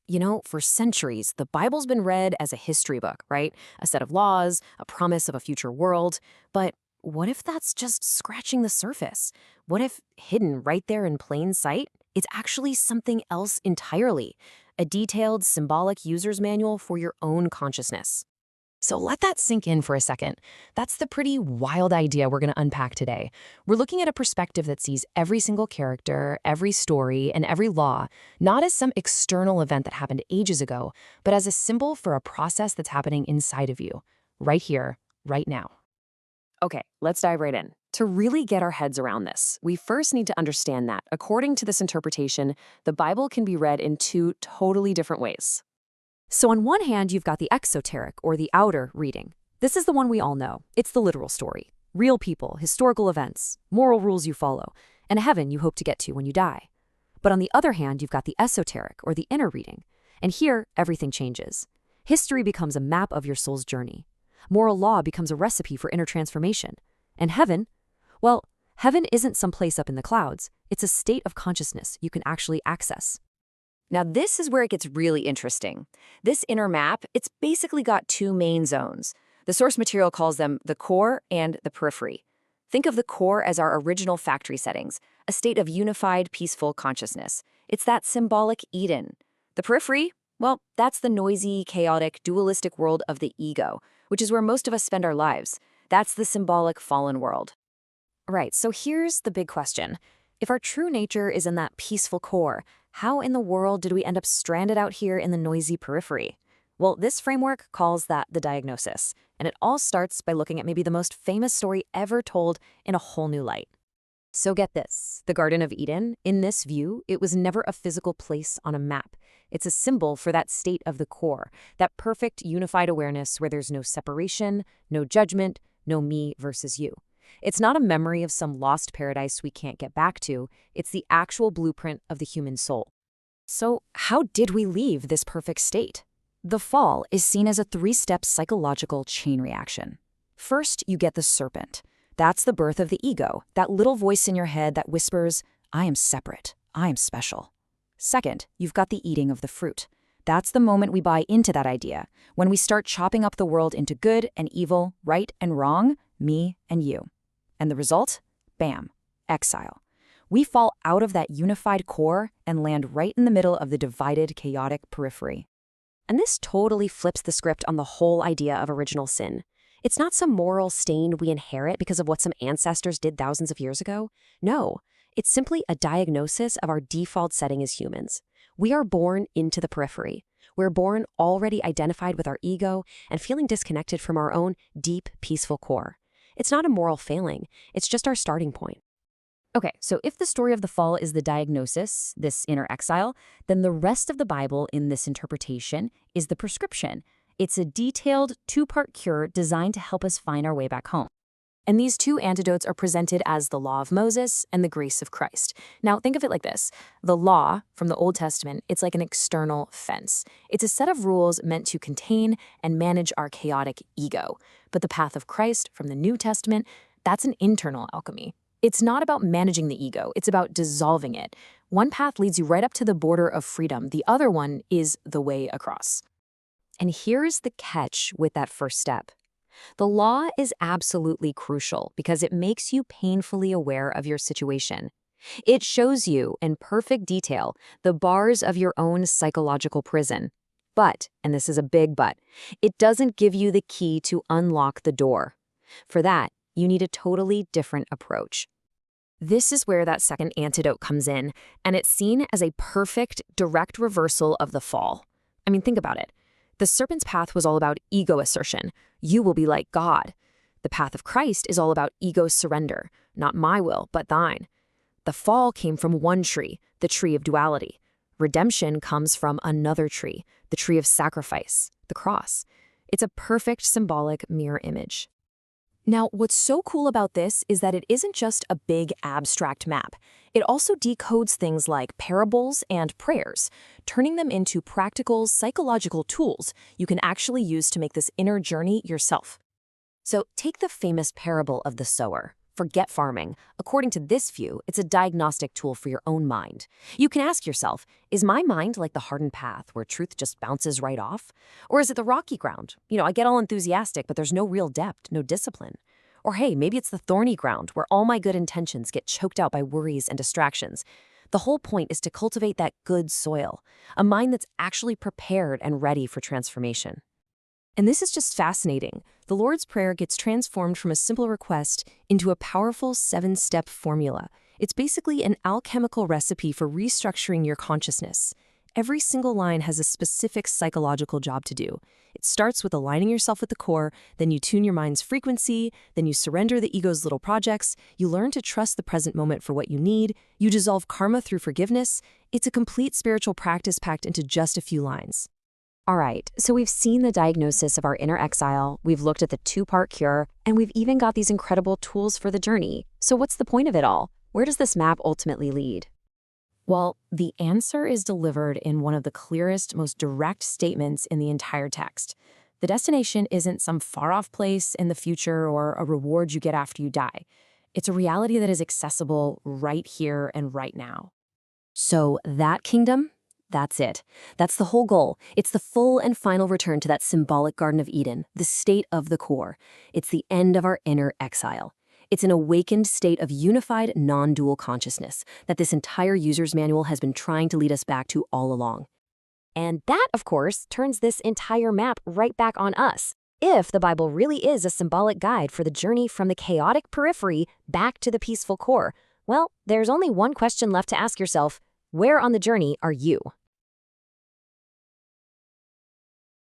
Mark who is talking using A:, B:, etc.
A: You know, for centuries, the Bible's been read as a history book, right? A set of laws, a promise of a future world. But what if that's just scratching the surface? What if hidden right there in plain sight, it's actually something else entirely? A detailed, symbolic user's manual for your own consciousness. So let that sink in for a second. That's the pretty wild idea we're going to unpack today. We're looking at a perspective that sees every single character, every story, and every law, not as some external event that happened ages ago, but as a symbol for a process that's happening inside of you, right here, right now. Okay, let's dive right in. To really get our heads around this, we first need to understand that, according to this interpretation, the Bible can be read in two totally different ways. So on one hand, you've got the exoteric, or the outer, reading. This is the one we all know. It's the literal story. Real people, historical events, moral rules you follow, and a heaven you hope to get to when you die. But on the other hand, you've got the esoteric, or the inner reading. And here, everything changes. History becomes a map of your soul's journey. Moral law becomes a recipe for inner transformation. And heaven? Well, heaven isn't some place up in the clouds. It's a state of consciousness you can actually access. Now, this is where it gets really interesting. This inner map, it's basically got two main zones. The source material calls them the core and the periphery. Think of the core as our original factory settings, a state of unified, peaceful consciousness. It's that symbolic Eden. The periphery, well, that's the noisy, chaotic, dualistic world of the ego, which is where most of us spend our lives. That's the symbolic fallen world. Right, so here's the big question. If our true nature is in that peaceful core, how in the world did we end up stranded out here in the noisy periphery? Well, this framework calls that the diagnosis, and it all starts by looking at maybe the most famous story ever told in a whole new light. So get this, the Garden of Eden, in this view, it was never a physical place on a map. It's a symbol for that state of the core, that perfect unified awareness where there's no separation, no judgment, no me versus you. It's not a memory of some lost paradise we can't get back to. It's the actual blueprint of the human soul. So how did we leave this perfect state? The fall is seen as a three-step psychological chain reaction. First, you get the serpent. That's the birth of the ego, that little voice in your head that whispers, I am separate, I am special. Second, you've got the eating of the fruit. That's the moment we buy into that idea, when we start chopping up the world into good and evil, right and wrong, me and you. And the result? Bam, exile. We fall out of that unified core and land right in the middle of the divided, chaotic periphery. And this totally flips the script on the whole idea of original sin. It's not some moral stain we inherit because of what some ancestors did thousands of years ago. No, it's simply a diagnosis of our default setting as humans. We are born into the periphery. We're born already identified with our ego and feeling disconnected from our own deep, peaceful core. It's not a moral failing, it's just our starting point. Okay, so if the story of the fall is the diagnosis, this inner exile, then the rest of the Bible in this interpretation is the prescription. It's a detailed two-part cure designed to help us find our way back home. And these two antidotes are presented as the law of Moses and the grace of Christ. Now, think of it like this. The law from the Old Testament, it's like an external fence. It's a set of rules meant to contain and manage our chaotic ego. But the path of Christ from the New Testament, that's an internal alchemy. It's not about managing the ego, it's about dissolving it. One path leads you right up to the border of freedom. The other one is the way across. And here's the catch with that first step. The law is absolutely crucial because it makes you painfully aware of your situation. It shows you, in perfect detail, the bars of your own psychological prison. But, and this is a big but, it doesn't give you the key to unlock the door. For that, you need a totally different approach. This is where that second antidote comes in, and it's seen as a perfect, direct reversal of the fall. I mean, think about it. The serpent's path was all about ego assertion. You will be like God. The path of Christ is all about ego surrender. Not my will, but thine. The fall came from one tree, the tree of duality. Redemption comes from another tree, the tree of sacrifice, the cross. It's a perfect symbolic mirror image. Now, what's so cool about this is that it isn't just a big abstract map. It also decodes things like parables and prayers, turning them into practical psychological tools you can actually use to make this inner journey yourself. So take the famous parable of the sower. Forget farming. According to this view, it's a diagnostic tool for your own mind. You can ask yourself, is my mind like the hardened path where truth just bounces right off? Or is it the rocky ground? I get all enthusiastic, but there's no real depth, no discipline. Or hey, maybe it's the thorny ground where all my good intentions get choked out by worries and distractions. The whole point is to cultivate that good soil, a mind that's actually prepared and ready for transformation. And this is just fascinating. The Lord's Prayer gets transformed from a simple request into a powerful 7-step formula. It's basically an alchemical recipe for restructuring your consciousness. Every single line has a specific psychological job to do. It starts with aligning yourself with the core, then you tune your mind's frequency, then you surrender the ego's little projects, you learn to trust the present moment for what you need, you dissolve karma through forgiveness. It's a complete spiritual practice packed into just a few lines. All right, so we've seen the diagnosis of our inner exile, we've looked at the 2-part cure, and we've even got these incredible tools for the journey. So what's the point of it all? Where does this map ultimately lead? Well, the answer is delivered in one of the clearest, most direct statements in the entire text. The destination isn't some far-off place in the future or a reward you get after you die. It's a reality that is accessible right here and right now. So that kingdom? That's it. That's the whole goal. It's the full and final return to that symbolic Garden of Eden, the state of the core. It's the end of our inner exile. It's an awakened state of unified, non-dual consciousness that this entire user's manual has been trying to lead us back to all along. And that, of course, turns this entire map right back on us. If the Bible really is a symbolic guide for the journey from the chaotic periphery back to the peaceful core, well, there's only one question left to ask yourself: where on the journey are you?